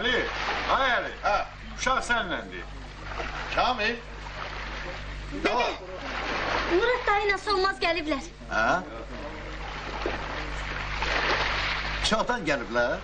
Əli, ay Əli, uşaq sənləndir. Kamil. Dede, Murat dayıyla Solmaz gəliblər. Çoxdan gəliblər.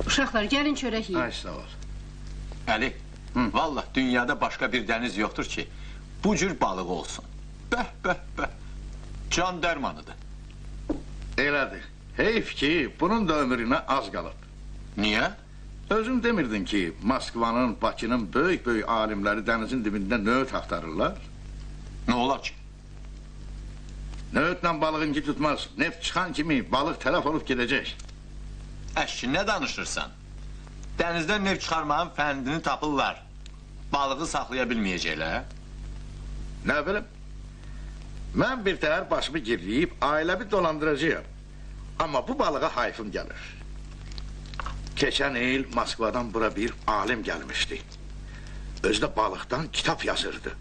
Uşaqlar, gəlin çörək yiyin. Ay, sağ ol. Əli, vallah dünyada başqa bir dəniz yoxdur ki, bu cür balığı olsun. Bəh, bəh, bəh. Can dərmanıdır. Elədir. Heyf ki, bunun da ömrünə az qalıb. Niyə? Özün demirdin ki, Moskvanın, Bakının böyük-böyük alimləri dənizin dibində nöğüt axtarırlar? Nə olar ki? Nöğütlə balığınki tutmaz. Neft çıxan kimi balıq tələf olub gedəcək. Əşki, nə danışırsan? Dənizdən neft çıxarmağın fəndini tapırlar. Balığı saxlaya bilməyəcəklər. Nə bilim? Mən bir təhər başımı girləyib, ailəmi dolandıracağım. Amma bu balığa hayfım gəlir. Keçən il Moskvadan bura bir alim gəlmişdi. Özü də balıqdan kitab yazırdı.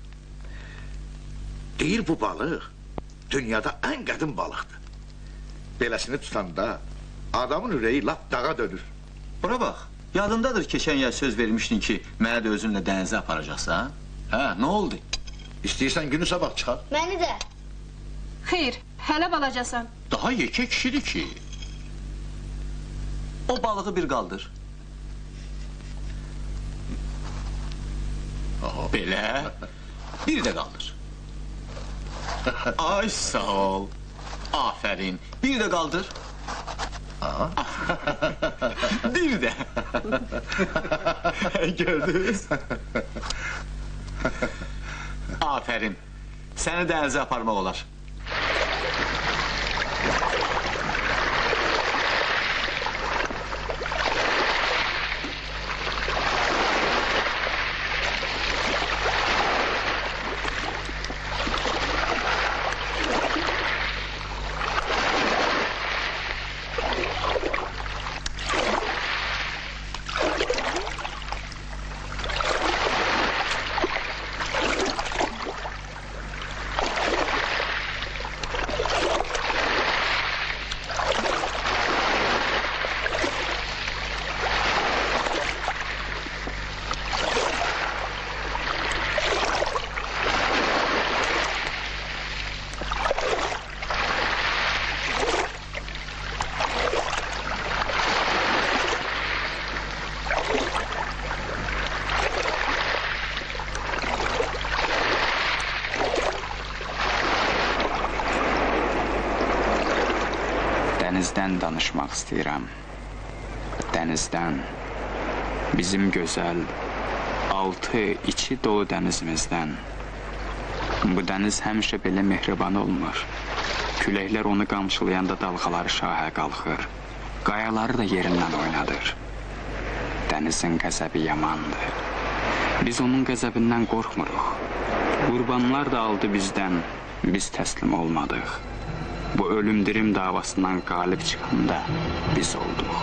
Deyir bu balıq dünyada ən qədim balıqdır. Beləsini tutanda adamın ürəyi lap dağa dönür. Bura bax, yadındadır keçən yıl söz vermişdin ki, mənə də özünlə dənizə aparacaqsan? Hə, nə oldu? İstəyirsən günü sabah çıxar. Məni də. Xeyr, hələ balacasan. Daha yekə kişidir ki. O balığı bir qaldır. Belə, bir də qaldır. Ay, sağ ol. Afərin, bir də qaldır. Bir də. Gördünüz? Afərin. Səni dənizə aparmaq olar. Dənizdən danışmaq istəyirəm. Dənizdən, bizim gözəl, altı, içi dolu dənizimizdən. Bu dəniz həmişə belə mehriban olmur. Küləklər onu qamçılayanda dalğaları şahə qalxır. Qayaları da yerindən oynadır. Dənizin qəzəbi yamandır. Biz onun qəzəbindən qorxmuruq. Qurbanlar da aldı bizdən, biz təslim olmadıq. Bu ölüm-dirim davasından qalib çıxanda biz olduq.